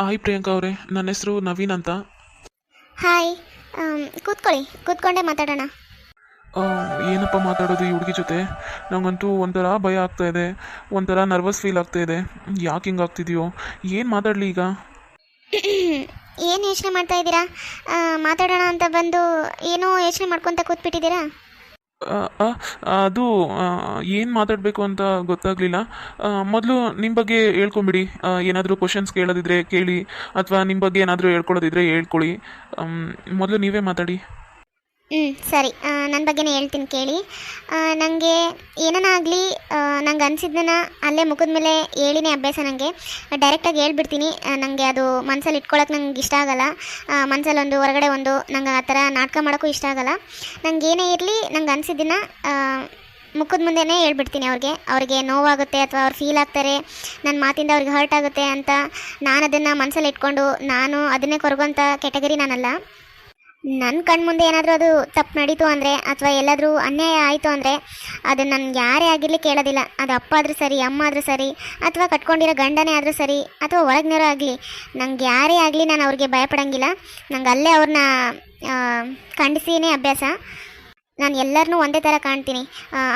Hi Priyanka ಅವರೇ, ನನ್ನ ಹೆಸರು ನವೀನ್ ಅಂತ. ಹಾಯ್. ಕೂತ್ಕೊಳ್ಳಿ, ಕೂತ್ಕೊಂಡೇ ಮಾತಾಡೋಣ. ಏನಪ್ಪ ಮಾತಾಡೋದು ಈ ಹುಡುಗಿ ಜೊತೆ? ನನಗಂತೂ ಒಂಥರ ಭಯ ಆಗ್ತಾ ಇದೆ, ಒಂಥರ ನರ್ವಸ್ ಫೀಲ್ ಆಗ್ತಾ ಇದೆ. ಯಾಕೆ ಹಿಂಗೆ ಆಗ್ತಿದೆಯೋ, ಏನು ಮಾತಾಡಲಿ ಈಗ? ಏನು ಯೋಚನೆ ಮಾಡ್ತಾ ಇದ್ದೀರಾ? ಮಾತಾಡೋಣ ಅಂತ ಬಂದು ಏನೋ ಯೋಚನೆ ಮಾಡ್ಕೊತ ಕೂತ್ಬಿಟ್ಟಿದ್ದೀರಾ? ಅದು ಏನು ಮಾತಾಡಬೇಕು ಅಂತ ಗೊತ್ತಾಗಲಿಲ್ಲ. ಮೊದಲು ನಿಮ್ಮ ಬಗ್ಗೆ ಹೇಳ್ಕೊಂಬಿಡಿ. ಏನಾದರೂ ಕ್ವಶನ್ಸ್ ಕೇಳೋದಿದ್ರೆ ಕೇಳಿ, ಅಥವಾ ನಿಮ್ಮ ಬಗ್ಗೆ ಏನಾದರೂ ಹೇಳ್ಕೊಳ್ಳೋದಿದ್ರೆ ಹೇಳ್ಕೊಳ್ಳಿ. ಮೊದಲು ನೀವೇ ಮಾತಾಡಿ. ಸರಿ, ನನ್ನ ಬಗ್ಗೆನೇ ಹೇಳ್ತೀನಿ ಕೇಳಿ. ನನಗೆ ಏನನ ಆಗಲಿ, ನಂಗೆ ಅನಿಸಿದ್ದನ್ನ ಅಲ್ಲೇ ಮುಖದ ಮೇಲೆ ಹೇಳಿನೇ ಅಭ್ಯಾಸ. ನನಗೆ ಡೈರೆಕ್ಟಾಗಿ ಹೇಳ್ಬಿಡ್ತೀನಿ. ನನಗೆ ಅದು ಮನಸ್ಸಲ್ಲಿ ಇಟ್ಕೊಳಕ್ಕೆ ನಂಗೆ ಇಷ್ಟ ಆಗಲ್ಲ. ಮನಸ್ಸಲ್ಲಿ ಒಂದು ಹೊರಗಡೆ ಒಂದು, ನಂಗೆ ಆ ಥರ ನಾಟಕ ಮಾಡೋಕ್ಕೂ ಇಷ್ಟ ಆಗಲ್ಲ. ನಂಗೆ ಏನೇ ಇರಲಿ, ನಂಗೆ ಅನಿಸಿದ್ದನ್ನ ಮುಖದ ಮುಂದೆನೇ ಹೇಳ್ಬಿಡ್ತೀನಿ. ಅವ್ರಿಗೆ ನೋವಾಗುತ್ತೆ ಅಥವಾ ಅವ್ರು ಫೀಲ್ ಆಗ್ತಾರೆ, ನನ್ನ ಮಾತಿಂದ ಅವ್ರಿಗೆ ಹರ್ಟ್ ಆಗುತ್ತೆ ಅಂತ ನಾನು ಅದನ್ನು ಮನಸ್ಸಲ್ಲಿ ಇಟ್ಕೊಂಡು ನಾನು ಅದನ್ನೇ ಕೊರಗೋಂಥ ಕೆಟಗರಿ ನಾನಲ್ಲ. ನನ್ನ ಕಣ್ಣು ಮುಂದೆ ಏನಾದರೂ ಅದು ತಪ್ಪು ನಡೀತು ಅಂದರೆ, ಅಥವಾ ಎಲ್ಲಾದರೂ ಅನ್ಯಾಯ ಆಯಿತು ಅಂದರೆ, ಅದನ್ನು ನನಗೆ ಯಾರೇ ಆಗಿರಲಿ ಕೇಳೋದಿಲ್ಲ. ಅದು ಅಪ್ಪ ಆದರೂ ಸರಿ, ಅಮ್ಮ ಆದರೂ ಸರಿ, ಅಥವಾ ಕಟ್ಕೊಂಡಿರೋ ಗಂಡನೇ ಆದರೂ ಸರಿ, ಅಥವಾ ಹೊರಗಿನವರೂ ಆಗಲಿ, ನಂಗೆ ಯಾರೇ ಆಗಲಿ ನಾನು ಅವ್ರಿಗೆ ಭಯಪಡೋಂಗಿಲ್ಲ. ನಂಗೆ ಅಲ್ಲೇ ಅವ್ರನ್ನ ಖಂಡಿಸಿನೇ ಅಭ್ಯಾಸ. ನಾನು ಎಲ್ಲರನ್ನೂ ಒಂದೇ ಥರ ಕಾಣ್ತೀನಿ.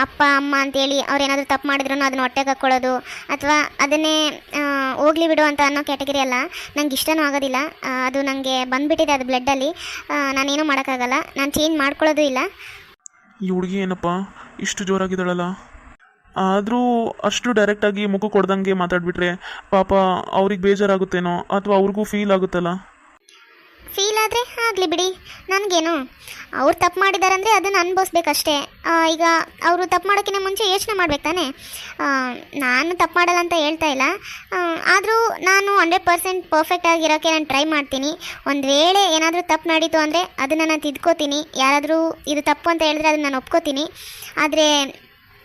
ಅಪ್ಪ ಅಮ್ಮ ಅಂತೇಳಿ ಅವ್ರೇನಾದರೂ ತಪ್ಪು ಮಾಡಿದ್ರು ಅದನ್ನು ಹೊಟ್ಟೆಗೆ ಹಾಕ್ಕೊಳ್ಳೋದು, ಅಥವಾ ಅದನ್ನೇ ಹೋಗ್ಲಿ ಬಿಡು ಅಂತ ಅನ್ನೋ ಕ್ಯಾಟಗರಿ ಅಲ್ಲ. ನಂಗೆ ಇಷ್ಟನೂ ಆಗೋದಿಲ್ಲ. ಅದು ನನಗೆ ಬಂದುಬಿಟ್ಟಿದೆ, ಅದು ಬ್ಲಡ್ಡಲ್ಲಿ. ನಾನೇನೂ ಮಾಡೋಕ್ಕಾಗಲ್ಲ, ನಾನು ಚೇಂಜ್ ಮಾಡ್ಕೊಳ್ಳೋದು ಇಲ್ಲ. ಈ ಹುಡುಗಿ ಏನಪ್ಪ ಇಷ್ಟು ಜೋರಾಗಿದ್ದಾಳಲ್ಲ? ಆದರೂ ಅಷ್ಟು ಡೈರೆಕ್ಟಾಗಿ ಮುಖ ಕೊಡ್ದಂಗೆ ಮಾತಾಡ್ಬಿಟ್ರೆ ಪಾಪ ಅವ್ರಿಗೆ ಬೇಜಾರಾಗುತ್ತೇನೋ, ಅಥವಾ ಅವ್ರಿಗೂ ಫೀಲ್ ಆಗುತ್ತಲ್ಲ. ಫೀಲ್ ಆದರೆ ಆಗಲಿ ಬಿಡಿ, ನನಗೇನು. ಅವ್ರು ತಪ್ಪು ಮಾಡಿದಾರಂದರೆ ಅದನ್ನು ಅನುಭವಿಸ್ಬೇಕಷ್ಟೇ. ಈಗ ಅವರು ತಪ್ಪು ಮಾಡೋಕ್ಕಿಂತ ಮುಂಚೆ ಯೋಚನೆ ಮಾಡ್ಬೇಕು ತಾನೆ. ನಾನು ತಪ್ಪು ಮಾಡಲ್ಲ ಅಂತ ಹೇಳ್ತಾ ಇಲ್ಲ, ಆದರೂ ನಾನು 100% ಪರ್ಫೆಕ್ಟ್ ಆಗಿರೋಕ್ಕೆ ನಾನು ಟ್ರೈ ಮಾಡ್ತೀನಿ. ಒಂದು ವೇಳೆ ಏನಾದರೂ ತಪ್ಪು ನಡೀತು ಅಂದರೆ ಅದನ್ನು ನಾನು ತಿದ್ಕೋತೀನಿ. ಯಾರಾದರೂ ಇದು ತಪ್ಪು ಅಂತ ಹೇಳಿದ್ರೆ ಅದನ್ನು ನಾನು ಒಪ್ಕೋತೀನಿ. ಆದರೆ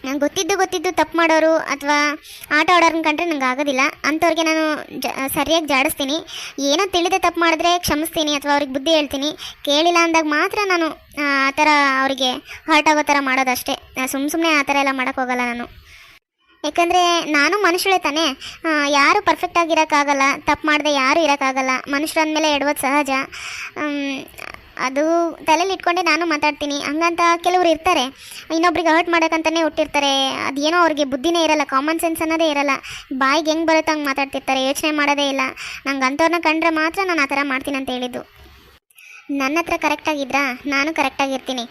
ನಂಗೆ ಗೊತ್ತಿದ್ದು ತಪ್ಪು ಮಾಡೋರು ಅಥವಾ ಆಟ ಆಡೋರನ್ನ ಕಂಡ್ರೆ ನಂಗೆ ಆಗೋದಿಲ್ಲ. ಅಂಥವ್ರಿಗೆ ನಾನು ಸರಿಯಾಗಿ ಜಾಡಿಸ್ತೀನಿ. ಏನೋ ತಿಳಿದೇ ತಪ್ಪು ಮಾಡಿದ್ರೆ ಕ್ಷಮಿಸ್ತೀನಿ, ಅಥವಾ ಅವ್ರಿಗೆ ಬುದ್ಧಿ ಹೇಳ್ತೀನಿ. ಕೇಳಿಲ್ಲ ಅಂದಾಗ ಮಾತ್ರ ನಾನು ಆ ಥರ ಅವರಿಗೆ ಹರ್ಟ್ ಆಗೋ ಥರ ಮಾಡೋದಷ್ಟೇ. ಸುಮ್ಮನೆ ಆ ಥರ ಎಲ್ಲ ಮಾಡೋಕ್ಕೋಗಲ್ಲ ನಾನು. ಯಾಕಂದರೆ ನಾನು ಮನುಷ್ಯಳೇ ತಾನೇ. ಯಾರೂ ಪರ್ಫೆಕ್ಟಾಗಿರೋಕ್ಕಾಗಲ್ಲ, ತಪ್ಪು ಮಾಡದೆ ಯಾರೂ ಇರೋಕ್ಕಾಗಲ್ಲ. ಮನುಷ್ಯರ ಅಂದಮೇಲೆ ಎಡವೋದು ಸಹಜ. ಅದು ತಲೆಯಲ್ಲಿ ಇಟ್ಕೊಂಡೆ ನಾನು ಮಾತಾಡ್ತೀನಿ. ಹಂಗಂತ ಕೆಲವರು ಇರ್ತಾರೆ, ಇನ್ನೊಬ್ರಿಗೆ ಹರ್ಟ್ ಮಾಡೋಕ್ಕಂತಲೇ ಹುಟ್ಟಿರ್ತಾರೆ. ಅದೇನೋ ಅವ್ರಿಗೆ ಬುದ್ಧಿನೇ ಇರಲ್ಲ, ಕಾಮನ್ ಸೆನ್ಸ್ ಅನ್ನೋದೇ ಇರಲ್ಲ. ಬಾಯಿಗೆ ಹೆಂಗೆ ಬರುತ್ತೆ ಹಂಗೆ ಮಾತಾಡ್ತಿರ್ತಾರೆ, ಯೋಚನೆ ಮಾಡೋದೇ ಇಲ್ಲ. ನಂಗೆ ಅಂಥವ್ರನ್ನ ಕಂಡ್ರೆ ಮಾತ್ರ ನಾನು ಆ ಥರ ಮಾಡ್ತೀನಿ ಅಂತ ಹೇಳಿದ್ದು. ನನ್ನ ಹತ್ರ ಕರೆಕ್ಟಾಗಿದ್ರಾ ನಾನು ಕರೆಕ್ಟಾಗಿರ್ತೀನಿ.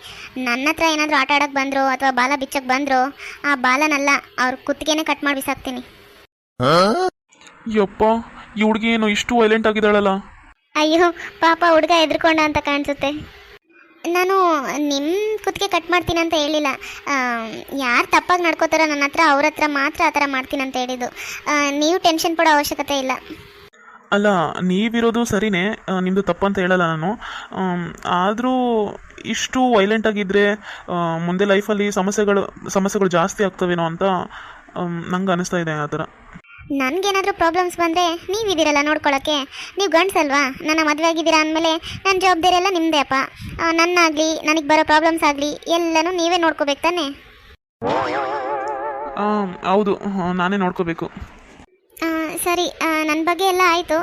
ನನ್ನ ಹತ್ರ ಏನಾದರೂ ಆಟ ಆಡೋಕ್ಕೆ ಬಂದರು ಅಥವಾ ಬಾಲ ಬಿಚ್ಚೋಕ್ಕೆ ಬಂದರು, ಆ ಬಾಲನಲ್ಲ ಅವ್ರ ಕುತ್ತಿಗೆನೇ ಕಟ್ ಮಾಡಿ ಬಿಸಾಕ್ತೀನಿ. ಯಪ್ಪ, ಈ ಹುಡುಗಿ ಏನು ಇಷ್ಟು ವೈಲೆಂಟ್ ಆಗಿದ್ದಾಳಲ್ಲ? ಅಯ್ಯೋ ಪಾಪ, ಹುಡುಗ ಎದ್ರುಕೊಂಡ ಅಂತ ಕಾಣಿಸುತ್ತೆ. ನಾನು ನಿಮ್ಮ ಕುತ್ತಿಗೆ ಕಟ್ ಮಾಡ್ತೀನಿ ಅಂತ ಹೇಳಿಲ್ಲ. ಯಾರು ತಪ್ಪಾಗಿ ನಡ್ಕೋತಾರೋ ನನ್ನ ಹತ್ರ, ಅವ್ರ ಹತ್ರ ಮಾತ್ರ ಆ ಥರ ಮಾಡ್ತೀನಿ ಅಂತ ಹೇಳಿದ್ದು. ನೀವು ಟೆನ್ಷನ್ ಪಡೋ ಅವಶ್ಯಕತೆ ಇಲ್ಲ. ಅಲ್ಲ, ನೀವಿರೋದು ಸರಿನೇ, ನಿಮ್ಮದು ತಪ್ಪಂತ ಹೇಳಲ್ಲ ನಾನು. ಆದರೂ ಇಷ್ಟು ವೈಲೆಂಟ್ ಆಗಿದ್ದರೆ ಮುಂದೆ ಲೈಫಲ್ಲಿ ಸಮಸ್ಯೆಗಳು ಜಾಸ್ತಿ ಆಗ್ತವೇನೋ ಅಂತ ನಂಗೆ ಅನಿಸ್ತಾ ಇದೆ ಆ ಥರ. ನನಗೇನಾದರೂ ಪ್ರಾಬ್ಲಮ್ಸ್ ಬಂದರೆ ನೀವಿದ್ದೀರಲ್ಲ ನೋಡ್ಕೊಳ್ಳೋಕ್ಕೆ. ನೀವು ಗಂಡ್ಸಲ್ವಾ? ನನ್ನ ಮದುವೆ ಆಗಿದ್ದೀರಾ ಅಂದಮೇಲೆ ನನ್ನ ಜವಾಬ್ದಾರಿ ಎಲ್ಲ ನಿಮ್ಮದೇ ಅಪ್ಪ. ನನ್ನಾಗಲಿ ನನಗೆ ಬರೋ ಪ್ರಾಬ್ಲಮ್ಸ್ ಆಗಲಿ ಎಲ್ಲನೂ ನೀವೇ ನೋಡ್ಕೋಬೇಕು ತಾನೆ. ಹೌದು, ನಾನೇ ನೋಡ್ಕೋಬೇಕು. ಸರಿ, ನನ್ನ ಬಗ್ಗೆ ಎಲ್ಲ ಆಯಿತು.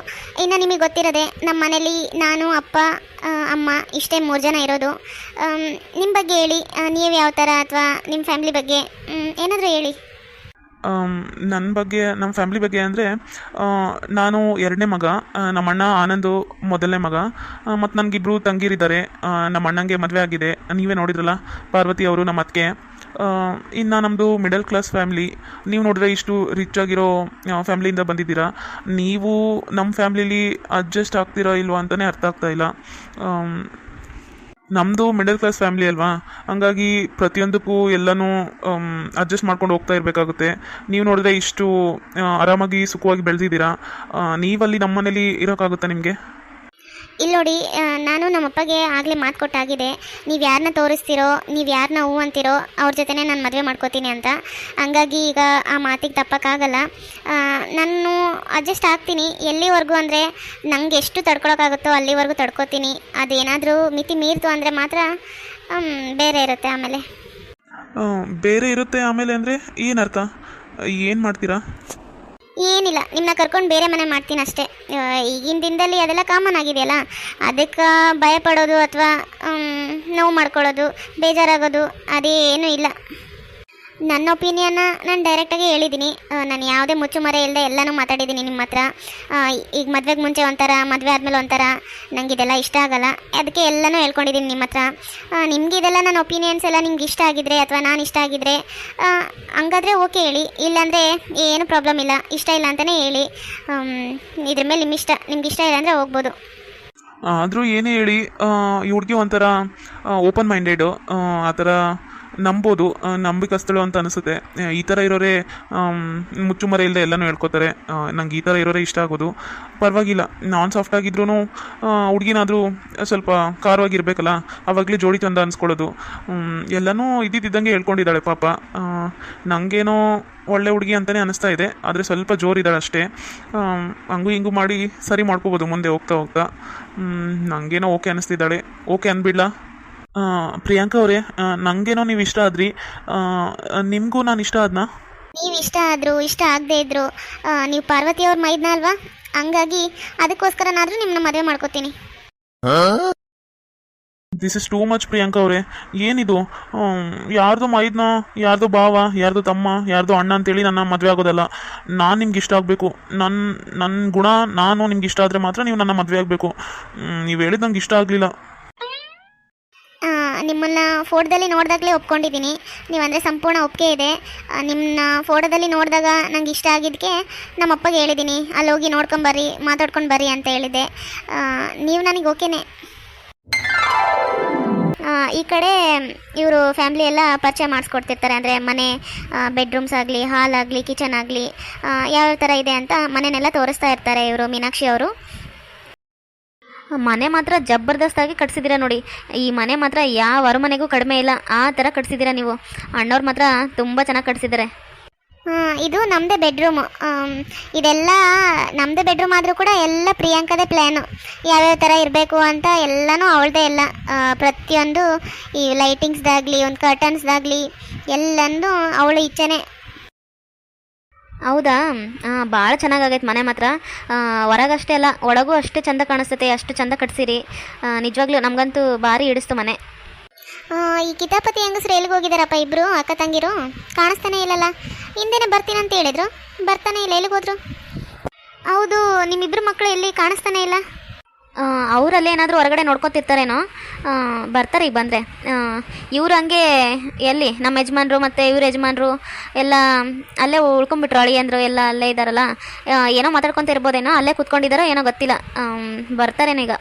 ಇನ್ನು ನಿಮಗೆ ಗೊತ್ತಿರೋದೆ, ನಮ್ಮ ಮನೇಲಿ ನಾನು, ಅಪ್ಪ, ಅಮ್ಮ ಇಷ್ಟೇ 3 ಜನ ಇರೋದು. ನಿಮ್ಮ ಬಗ್ಗೆ ಹೇಳಿ, ನೀವು ಯಾವ ಥರ, ಅಥವಾ ನಿಮ್ಮ ಫ್ಯಾಮ್ಲಿ ಬಗ್ಗೆ ಏನಾದರೂ ಹೇಳಿ. ನನ್ನ ಬಗ್ಗೆ, ನಮ್ಮ ಫ್ಯಾಮ್ಲಿ ಬಗ್ಗೆ ಅಂದರೆ, ನಾನು 2ನೇ ಮಗ, ನಮ್ಮ ಅಣ್ಣ ಆನಂದು 1ನೇ ಮಗ, ಮತ್ತು ನನಗಿಬ್ಬರು ತಂಗಿರಿದ್ದಾರೆ. ನಮ್ಮ ಅಣ್ಣಂಗೆ ಮದುವೆ ಆಗಿದೆ, ನೀವೇ ನೋಡಿದ್ರಲ್ಲ, ಪಾರ್ವತಿ ಅವರು ನಮ್ಮ ಅತ್ತಿಗೆ. ಇನ್ನು ನಮ್ಮದು ಮಿಡಲ್ ಕ್ಲಾಸ್ ಫ್ಯಾಮ್ಲಿ. ನೀವು ನೋಡಿದ್ರೆ ಇಷ್ಟು ರಿಚ್ ಆಗಿರೋ ಫ್ಯಾಮ್ಲಿಯಿಂದ ಬಂದಿದ್ದೀರಾ. ನೀವು ನಮ್ಮ ಫ್ಯಾಮ್ಲಿಲಿ ಅಡ್ಜಸ್ಟ್ ಆಗ್ತೀರಾ ಇಲ್ವಾ ಅಂತಲೇ ಅರ್ಥ ಆಗ್ತಾ ಇಲ್ಲ. ನಮ್ಮದು ಮಿಡಲ್ ಕ್ಲಾಸ್ ಫ್ಯಾಮ್ಲಿ ಅಲ್ವಾ, ಹಂಗಾಗಿ ಪ್ರತಿಯೊಂದಕ್ಕೂ ಎಲ್ಲನೂ ಅಡ್ಜಸ್ಟ್ ಮಾಡ್ಕೊಂಡು ಹೋಗ್ತಾ ಇರಬೇಕಾಗುತ್ತೆ. ನೀವು ನೋಡಿದ್ರೆ ಇಷ್ಟು ಆರಾಮಾಗಿ ಸುಖವಾಗಿ ಬೆಳೆದಿದ್ದೀರಾ. ನೀವಲ್ಲಿ ನಮ್ಮ ಮನೇಲಿ ಇರೋಕ್ಕಾಗುತ್ತಾ ನಿಮಗೆ? ಇಲ್ಲಿ ನೋಡಿ, ನಾನು ನಮ್ಮಪ್ಪಗೆ ಆಗಲೇ ಮಾತು ಕೊಟ್ಟಾಗಿದೆ. ನೀವು ಯಾರನ್ನ ತೋರಿಸ್ತೀರೋ, ನೀವು ಯಾರನ್ನ ಹೂ ಅಂತೀರೋ ಅವ್ರ ಜೊತೆನೇ ನಾನು ಮದುವೆ ಮಾಡ್ಕೋತೀನಿ ಅಂತ. ಹಂಗಾಗಿ ಈಗ ಆ ಮಾತಿಗೆ ತಪ್ಪಕ್ಕಾಗಲ್ಲ. ನಾನು ಅಡ್ಜಸ್ಟ್ ಆಗ್ತೀನಿ. ಎಲ್ಲಿವರೆಗೂ ಅಂದರೆ ನನಗೆ ಎಷ್ಟು ತಡ್ಕೊಳಕ್ಕಾಗುತ್ತೋ ಅಲ್ಲಿವರೆಗೂ ತಡ್ಕೋತೀನಿ. ಅದೇನಾದರೂ ಮಿತಿ ಮೀರಿತು ಅಂದರೆ ಮಾತ್ರ ಬೇರೆ ಇರುತ್ತೆ. ಬೇರೆ ಇರುತ್ತೆ ಆಮೇಲೆ ಅಂದರೆ ಏನರ್ಥ? ಏನು ಮಾಡ್ತೀರಾ? ಏನಿಲ್ಲ, ನಿಮ್ಮನ್ನ ಕರ್ಕೊಂಡು ಬೇರೆ ಮನೆ ಮಾಡ್ತೀನಿ ಅಷ್ಟೇ. ಈಗಿನ ದಿನದಲ್ಲಿ ಅದೆಲ್ಲ ಕಾಮನ್ ಆಗಿದೆಯಲ್ಲ, ಅದಕ್ಕೆ ಭಯ ಪಡೋದು ಅಥವಾ ನೋವು ಮಾಡ್ಕೊಳ್ಳೋದು, ಬೇಜಾರಾಗೋದು ಅದೇನೂ ಇಲ್ಲ. ನನ್ನ ಒಪಿನಿಯನ್ನ ನಾನು ಡೈರೆಕ್ಟಾಗಿ ಹೇಳಿದ್ದೀನಿ. ನಾನು ಯಾವುದೇ ಮುಚ್ಚುಮರೆ ಇಲ್ಲದೆ ಎಲ್ಲನೂ ಮಾತಾಡಿದ್ದೀನಿ ನಿಮ್ಮ ಹತ್ರ. ಈಗ ಮದುವೆಗೆ ಮುಂಚೆ ಒಂಥರ, ಮದುವೆ ಆದಮೇಲೆ ಒಂಥರ, ನನಗೆ ಇದೆಲ್ಲ ಇಷ್ಟ ಆಗಲ್ಲ, ಅದಕ್ಕೆ ಎಲ್ಲನೂ ಹೇಳ್ಕೊಂಡಿದ್ದೀನಿ ನಿಮ್ಮ ಹತ್ರ. ನಿಮಗೆ ಇದೆಲ್ಲ ನನ್ನ ಒಪಿನಿಯನ್ಸ್ ಎಲ್ಲ ನಿಮ್ಗೆ ಇಷ್ಟ ಆಗಿದ್ರೆ ಅಥವಾ ನಾನು ಇಷ್ಟ ಆಗಿದ್ರೆ ಹಂಗಾದರೆ ಓಕೆ ಹೇಳಿ, ಇಲ್ಲಾಂದರೆ ಏನು ಪ್ರಾಬ್ಲಮ್ ಇಲ್ಲ, ಇಷ್ಟ ಇಲ್ಲ ಅಂತಲೇ ಹೇಳಿ. ಇದ್ರ ಮೇಲೆ ನಿಮ್ಮ ಇಷ್ಟ, ನಿಮ್ಗೆ ಇಷ್ಟ ಇಲ್ಲ ಅಂದರೆ ಹೋಗ್ಬೋದು. ಆದರೂ ಏನೇ ಹೇಳಿ, ಈ ಹುಡುಗಿ ಒಂಥರ ಓಪನ್ ಮೈಂಡೆಡು, ಆ ಥರ ನಂಬೋದು, ನಂಬಿಕಸ್ತಳು ಅಂತ ಅನಿಸುತ್ತೆ. ಈ ಥರ ಇರೋರೇ ಮುಚ್ಚುಮರೆ ಇಲ್ಲದೆ ಎಲ್ಲನೂ ಹೇಳ್ಕೊತಾರೆ. ನಂಗೆ ಈ ಥರ ಇರೋರೇ ಇಷ್ಟ ಆಗೋದು. ಪರವಾಗಿಲ್ಲ, ನಾನ್ ಸಾಫ್ಟ್ ಆಗಿದ್ರೂ ಹುಡುಗಿನಾದರೂ ಸ್ವಲ್ಪ ಖಾರವಾಗಿರ್ಬೇಕಲ್ಲ, ಆವಾಗಲೇ ಜೋಡಿ ಚಂದ ಅನ್ಸ್ಕೊಳ್ಳೋದು. ಎಲ್ಲನೂ ಇದ್ದಿದ್ದಂಗೆ ಹೇಳ್ಕೊಂಡಿದ್ದಾಳೆ ಪಾಪ. ನನಗೇನೋ ಒಳ್ಳೆ ಹುಡುಗಿ ಅಂತಲೇ ಅನಿಸ್ತಾ ಇದೆ, ಆದರೆ ಸ್ವಲ್ಪ ಜೋರಿದ್ದಾಳೆ ಅಷ್ಟೇ. ಹಂಗೂ ಹಿಂಗೂ ಮಾಡಿ ಸರಿ ಮಾಡ್ಕೋಬೋದು ಮುಂದೆ ಹೋಗ್ತಾ ಹೋಗ್ತಾ. ನನಗೇನೋ ಓಕೆ ಅನ್ನಿಸ್ತಿದ್ದಾಳೆ. ಓಕೆ ಅಂದ್ಬಿಡ್ಲಾ? ಪ್ರಿಯಾಂಕಾ ಅವರೇ, ನನಗೇನೋ ನೀವು ಇಷ್ಟ ಆದ್ರಿ, ನಿಮಗೂ ನಾನು ಇಷ್ಟ ಆದ್ನಾ? ನೀವು ಇಷ್ಟ ಆದರೂ ಇಷ್ಟ ಆಗದೆ ಇದ್ರು ನೀವು ಪಾರ್ವತಿ ಅವ್ರ ಮೈದ್ನ ಅಲ್ವಾ, ಹಂಗಾಗಿ ಅದಕ್ಕೋಸ್ಕರನಾದರೂ ನಿಮ್ಮನ್ನ ಮದುವೆ ಮಾಡ್ಕೋತೀನಿ. This is too much Priyanka ಅವರೇ. ಏನಿದು? ಯಾರ್ದು ಮೈದ್ನ, ಯಾರ್ದು ಭಾವ, ಯಾರ್ದು ತಮ್ಮ, ಯಾರ್ದು ಅಣ್ಣ ಅಂತೇಳಿ ನನ್ನ ಮದುವೆ ಆಗೋದಲ್ಲ. ನಾನು ನಿಮ್ಗೆ ಇಷ್ಟ ಆಗಬೇಕು. ನನ್ನ ಗುಣ ನಾನು ನಿಮ್ಗೆ ಇಷ್ಟ ಆದರೆ ಮಾತ್ರ ನೀವು ನನ್ನ ಮದುವೆ ಆಗಬೇಕು. ನೀವು ಹೇಳಿದ್ದು ನಂಗೆ ಇಷ್ಟ ಆಗಲಿಲ್ಲ. ನಿಮ್ಮನ್ನ ಫೋಟೋದಲ್ಲಿ ನೋಡಿದಾಗಲೇ ಒಪ್ಕೊಂಡಿದ್ದೀನಿ. ನೀವಂದರೆ ಸಂಪೂರ್ಣ ಒಪ್ಪಿಗೆ ಇದೆ. ನಿಮ್ಮನ್ನ ಫೋಟೋದಲ್ಲಿ ನೋಡಿದಾಗ ನಂಗೆ ಇಷ್ಟ ಆಗಿದ್ದಕ್ಕೆ ನಮ್ಮ ಅಪ್ಪಗೆ ಹೇಳಿದ್ದೀನಿ, ಅಲ್ಲಿ ಹೋಗಿ ನೋಡ್ಕೊಂಬರ್ರಿ, ಮಾತಾಡ್ಕೊಂಡು ಬರ್ರಿ ಅಂತ ಹೇಳಿದೆ. ನೀವು ನನಗೆ ಓಕೆನೇ. ಈ ಕಡೆ ಇವರು ಫ್ಯಾಮ್ಲಿ ಎಲ್ಲ ಪರಿಚಯ ಮಾಡಿಸ್ಕೊಡ್ತಿರ್ತಾರೆ. ಅಂದರೆ ಮನೆ, ಬೆಡ್ರೂಮ್ಸ್ ಆಗಲಿ, ಹಾಲ್ ಆಗಲಿ, ಕಿಚನ್ ಆಗಲಿ, ಯಾವ್ಯಾವ ಥರ ಇದೆ ಅಂತ ಮನೆಯನ್ನೆಲ್ಲ ತೋರಿಸ್ತಾ ಇರ್ತಾರೆ ಇವರು, ಮೀನಾಕ್ಷಿ ಅವರು. ಮನೆ ಮಾತ್ರ ಜಬರ್ದಸ್ತಾಗಿ ಕಟ್ಸಿದ್ದೀರಾ ನೋಡಿ. ಈ ಮನೆ ಮಾತ್ರ ಯಾವ ಅರಮನೆಗೂ ಕಡಿಮೆ ಇಲ್ಲ, ಆ ಥರ ಕಟ್ಸಿದ್ದೀರಾ ನೀವು. ಅಣ್ಣವ್ರು ಮಾತ್ರ ತುಂಬ ಚೆನ್ನಾಗಿ ಕಟ್ಸಿದ್ದಾರೆ. ಇದು ನಮ್ಮದೇ ಬೆಡ್ರೂಮು. ಇದೆಲ್ಲ ನಮ್ಮದೇ ಬೆಡ್ರೂಮ್ ಆದರೂ ಕೂಡ ಎಲ್ಲ ಪ್ರಿಯಾಂಕದೇ ಪ್ಲ್ಯಾನು. ಯಾವ್ಯಾವ ಥರ ಇರಬೇಕು ಅಂತ ಎಲ್ಲನೂ ಅವಳದೇ ಎಲ್ಲ. ಪ್ರತಿಯೊಂದು ಈ ಲೈಟಿಂಗ್ಸ್ದಾಗಲಿ, ಒಂದು ಕರ್ಟನ್ಸ್ದಾಗಲಿ ಎಲ್ಲಂದು ಅವಳ ಇಚ್ಛೆನೇ. ಹೌದಾ? ಭಾಳ ಚೆನ್ನಾಗಾಗೈತೆ ಮನೆ ಮಾತ್ರ. ಹೊರಗಷ್ಟೇ ಅಲ್ಲ, ಒಳಗೂ ಅಷ್ಟೇ ಚಂದ ಕಾಣಿಸ್ತೈತೆ, ಅಷ್ಟು ಚಂದ ಕಟ್ಸಿರಿ. ನಿಜವಾಗ್ಲೂ ನಮಗಂತೂ ಭಾರಿ ಹಿಡಿಸ್ತು ಮನೆ. ಈ ಕಿತಾಪತಿ ಹೆಂಗಸ್ರು ಎಲ್ಲಿಗೆ ಹೋಗಿದ್ದಾರಪ್ಪ? ಇಬ್ಬರು ಅಕ್ಕ ತಂಗಿರು ಕಾಣಿಸ್ತಾನೆ ಇಲ್ಲಲ್ಲ. ಹಿಂದೆನೇ ಬರ್ತೀನಿ ಅಂತ ಹೇಳಿದ್ರು, ಬರ್ತಾನೆ ಇಲ್ಲ. ಎಲ್ಲಿಗೆ ಹೋದ್ರು? ಹೌದು, ನಿಮ್ಮಿಬ್ಬರು ಮಕ್ಕಳು ಎಲ್ಲಿ ಕಾಣಿಸ್ತಾನೆ ಇಲ್ಲ. ಅವರಲ್ಲೇ ಏನಾದರೂ ಹೊರಗಡೆ ನೋಡ್ಕೊತಿರ್ತಾರೇನೋ, ಬರ್ತಾರೆ ಈಗ ಬಂದರೆ. ಇವರು ಹಂಗೆ ಎಲ್ಲಿ ನಮ್ಮ ಯಜಮಾನ್ರು ಮತ್ತು ಇವ್ರ ಯಜಮಾನ್ರು ಎಲ್ಲ ಅಲ್ಲೇ ಉಳ್ಕೊಂಬಿಟ್ರು. ಅಳಿಯಂದರು ಎಲ್ಲ ಅಲ್ಲೇ ಇದ್ದಾರಲ್ಲ, ಏನೋ ಮಾತಾಡ್ಕೊತ ಇರ್ಬೋದೇನೋ, ಅಲ್ಲೇ ಕೂತ್ಕೊಂಡಿದ್ದಾರೋ ಏನೋ ಗೊತ್ತಿಲ್ಲ. ಬರ್ತಾರೇನೋ ಈಗ.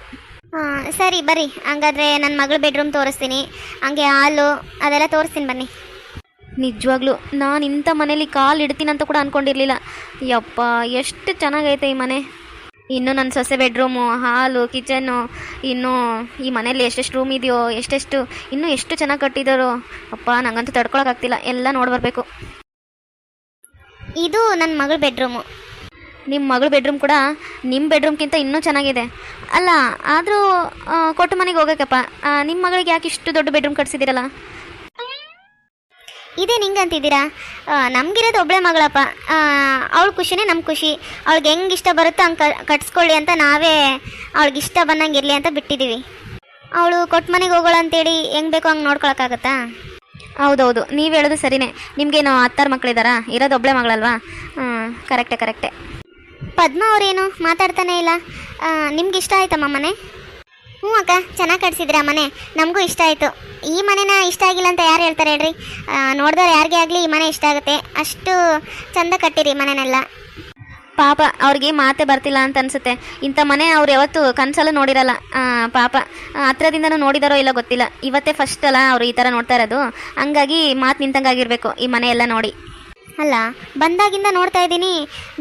ಸರಿ ಬರ್ರಿ, ಹಂಗಾದ್ರೆ ನನ್ನ ಮಗಳ ಬೆಡ್ರೂಮ್ ತೋರಿಸ್ತೀನಿ, ಹಂಗೆ ಹಾಲು ಅದೆಲ್ಲ ತೋರಿಸ್ತೀನಿ ಬನ್ನಿ. ನಿಜವಾಗ್ಲೂ ನಾನು ಇಂಥ ಮನೇಲಿ ಕಾಲು ಇಡ್ತೀನಂತ ಕೂಡ ಅಂದ್ಕೊಂಡಿರಲಿಲ್ಲ. ಯಪ್ಪ, ಎಷ್ಟು ಚೆನ್ನಾಗೈತೆ ಈ ಮನೆ. ಇನ್ನು ನನ್ನ ಸೊಸೆ ಬೆಡ್ರೂಮು, ಹಾಲು, ಕಿಚನ್ನು, ಇನ್ನು ಈ ಮನೇಲಿ ಎಷ್ಟೆಷ್ಟು ರೂಮ್ ಇದೆಯೋ, ಎಷ್ಟೆಷ್ಟು ಇನ್ನೂ ಎಷ್ಟು ಚೆನ್ನಾಗಿ ಕಟ್ಟಿದ್ದಾರೋ. ಅಪ್ಪ, ನಂಗಂತೂ ತಡ್ಕೊಳಕ್ಕಾಗ್ತಿಲ್ಲ, ಎಲ್ಲ ನೋಡ್ಬರ್ಬೇಕು. ಇದು ನನ್ನ ಮಗಳ ಬೆಡ್ರೂಮು. ನಿಮ್ಮ ಮಗಳ ಬೆಡ್ರೂಮ್ ಕೂಡ ನಿಮ್ಮ ಬೆಡ್ರೂಮ್ಗಿಂತ ಇನ್ನೂ ಚೆನ್ನಾಗಿದೆ ಅಲ್ಲ. ಆದರೂ ಕೊಟ್ಟು ಮನೆಗೆ ಹೋಗಕ್ಕಪ್ಪ, ನಿಮ್ಮ ಮಗಳಿಗೆ ಯಾಕೆ ಇಷ್ಟು ದೊಡ್ಡ ಬೆಡ್ರೂಮ್ ಕಟ್ಸಿದ್ದೀರಲ್ಲ? ಇದೇ ನಿಂಗೆ ಅಂತಿದ್ದೀರಾ? ನಮಗಿರೋದು ಒಬ್ಬಳೆ ಮಗಳಪ್ಪ. ಅವಳ ಖುಷಿನೇ ನಮ್ಮ ಖುಷಿ. ಅವಳಿಗೆ ಹೆಂಗೆ ಇಷ್ಟ ಬರುತ್ತೋ ಹಂಗೆ ಕಟ್ಸ್ಕೊಳ್ಳಿ ಅಂತ ನಾವೇ ಅವಳಿಗೆ ಇಷ್ಟ ಬಂದಂಗೆ ಇರಲಿ ಅಂತ ಬಿಟ್ಟಿದ್ದೀವಿ. ಅವಳು ಕೊಟ್ಟು ಮನೆಗೆ ಹೋಗೋಳು ಅಂತೇಳಿ ಹೆಂಗೆ ಬೇಕೋ ಹಂಗೆ ನೋಡ್ಕೊಳಕ್ಕಾಗತ್ತಾ? ಹೌದೌದು, ನೀವು ಹೇಳೋದು ಸರಿನೇ. ನಿಮಗೇನು 10 ಮಕ್ಕಳಿದ್ದಾರಾ? ಇರೋದು ಒಬ್ಬಳೆ ಮಗಳಲ್ವಾ? ಕರೆಕ್ಟೇ. ಪದ್ಮ ಅವರೇನು ಮಾತಾಡ್ತಾನೆ ಇಲ್ಲ. ನಿಮ್ಗೆ ಇಷ್ಟ ಆಯ್ತಮ್ಮ ಮನೆ? ಹ್ಞೂ ಅಕ್ಕ, ಚೆನ್ನಾಗಿ ಕಟ್ಸಿದ್ರಿ ಆ ಮನೆ, ನಮಗೂ ಇಷ್ಟ ಆಯಿತು. ಈ ಮನೆನ ಇಷ್ಟ ಆಗಿಲ್ಲ ಅಂತ ಯಾರು ಹೇಳ್ತಾರೆ ಹೇಳ್ರಿ? ನೋಡಿದವ್ರು ಯಾರಿಗೇ ಆಗಲಿ ಈ ಮನೆ ಇಷ್ಟ ಆಗುತ್ತೆ. ಅಷ್ಟು ಚಂದ ಕಟ್ಟಿರಿ ಮನೆನೆಲ್ಲ. ಪಾಪ ಅವ್ರಿಗೆ ಮಾತೇ ಬರ್ತಿಲ್ಲ ಅಂತ ಅನಿಸುತ್ತೆ. ಇಂಥ ಮನೆ ಅವ್ರು ಯಾವತ್ತೂ ಕನಸಲ್ಲೂ ನೋಡಿರಲ್ಲ. ಪಾಪ ಹತ್ರದಿಂದನೂ ನೋಡಿದಾರೋ ಇಲ್ಲ ಗೊತ್ತಿಲ್ಲ. ಇವತ್ತೇ ಫಸ್ಟ್ ಅಲ್ಲ ಅವರು ಈ ಥರ ನೋಡ್ತಾ ಇರೋದು. ಹಂಗಾಗಿ ಮಾತು ನಿಂತಂಗಾಗಿರಬೇಕು ಈ ಮನೆ ಎಲ್ಲ ನೋಡಿ. ಅಲ್ಲ, ಬಂದಾಗಿಂದ ನೋಡ್ತಾ ಇದ್ದೀನಿ,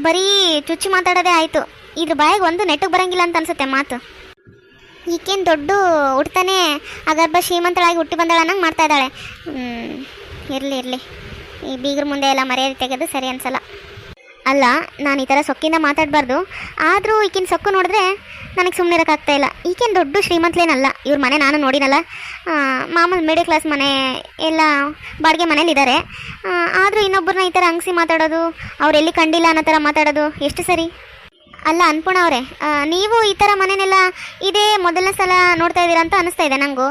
ಬರೀ ಚುಚ್ಚಿ ಮಾತಾಡೋದೇ ಆಯಿತು. ಇದ್ರ ಬಾಯಿಗೆ ಒಂದು ನೆಟ್ಟಿಗೆ ಬರೋಂಗಿಲ್ಲ ಅಂತ ಅನ್ಸುತ್ತೆ ಮಾತು. ಈಕೇನು ದೊಡ್ಡ ಹುಡ್ತಾನೆ ಅಗರ್ಭ ಶ್ರೀಮಂತಳಾಗಿ ಹುಟ್ಟಿ ಬಂದಾಳ ಅನ್ನಂಗೆ ಮಾಡ್ತಾ ಇದ್ದಾಳೆ. ಇರಲಿ, ಈ ಬೀಗ್ರ ಮುಂದೆ ಎಲ್ಲ ಮರ್ಯಾದೆ ತೆಗೆದು ಸರಿ ಅನ್ಸಲ್ಲ. ಅಲ್ಲ, ನಾನು ಈ ಥರ ಸೊಕ್ಕಿಂದ ಮಾತಾಡಬಾರ್ದು, ಆದರೂ ಈಕಿನ ಸೊಕ್ಕು ನೋಡಿದ್ರೆ ನನಗೆ ಸುಮ್ಮನೆ ಇರೋಕ್ಕಾಗ್ತಾ ಇಲ್ಲ. ಈಗೇನು ದೊಡ್ಡ ಶ್ರೀಮಂತಲೇನಲ್ಲ, ಇವ್ರ ಮನೆ ನಾನು ನೋಡಿನಲ್ಲ, ಮಾಮೂಲು ಮಿಡಲ್ ಕ್ಲಾಸ್ ಮನೆ ಎಲ್ಲ ಬಾಡಿಗೆ ಮನೇಲಿದ್ದಾರೆ. ಆದರೂ ಇನ್ನೊಬ್ಬರನ್ನ ಈ ಥರ ಅಂಗಿಸಿ ಮಾತಾಡೋದು, ಅವರೆಲ್ಲಿ ಕಂಡಿಲ್ಲ ಅನ್ನೋ ಥರ ಮಾತಾಡೋದು ಎಷ್ಟು ಸರಿ? ಅಲ್ಲ ಅನ್ಪೂರ್ಣ ಅವರೇ, ನೀವು ಈ ಥರ ಮನೆನೆಲ್ಲ ಇದೇ ಮೊದಲನೇ ಸಲ ನೋಡ್ತಾ ಇದ್ದೀರಾ ಅಂತ ಅನಿಸ್ತಾ ಇದೆ ನನಗೂ.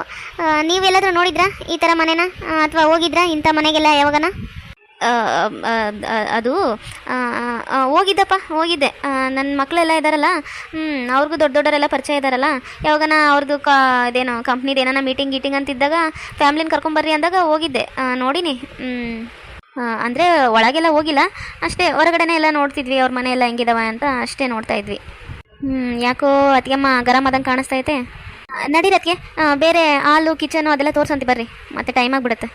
ನೀವೆಲ್ಲಾದರೂ ನೋಡಿದ್ರಾ ಈ ಥರ ಮನೆನ, ಅಥವಾ ಹೋಗಿದ್ರಾ ಇಂಥ ಮನೆಗೆಲ್ಲ ಯಾವಾಗನ? ಅದು ಹೋಗಿದ್ದೆ. ನನ್ನ ಮಕ್ಕಳೆಲ್ಲ ಇದ್ದಾರಲ್ಲ, ಅವ್ರಿಗೂ ದೊಡ್ಡವರೆಲ್ಲ ಪರಿಚಯ ಇದ್ದಾರಲ್ಲ, ಯಾವಾಗನ ಅವ್ರದ್ದು ಇದೇನೋ ಕಂಪ್ನಿದು ಏನಾನ ಮೀಟಿಂಗ್ ಅಂತಿದ್ದಾಗ ಫ್ಯಾಮ್ಲಿನ ಕರ್ಕೊಂಬರ್ರಿ ಅಂದಾಗ ಹೋಗಿದ್ದೆ. ನೋಡಿನಿ. ಅಂದರೆ ಒಳಗೆಲ್ಲ ಹೋಗಿಲ್ಲ, ಅಷ್ಟೇ ಹೊರಗಡೆನೇ ಎಲ್ಲ ನೋಡ್ತಿದ್ವಿ, ಅವ್ರ ಮನೆ ಎಲ್ಲ ಹೆಂಗಿದಾವ ಅಂತ ಅಷ್ಟೇ ನೋಡ್ತಾ ಇದ್ವಿ. ಯಾಕೋ ಅತ್ತಿಗೆಮ್ಮ ಗರಂ ಆದಂಗೆ ಕಾಣಿಸ್ತೈತೆ. ನಡೀರಿ ಅದಕ್ಕೆ ಬೇರೆ ಹಾಲು ಕಿಚನು ಅದೆಲ್ಲ ತೋರ್ಸಂತ ಬರ್ರಿ, ಮತ್ತೆ ಟೈಮ್ ಆಗಿಬಿಡುತ್ತೆ.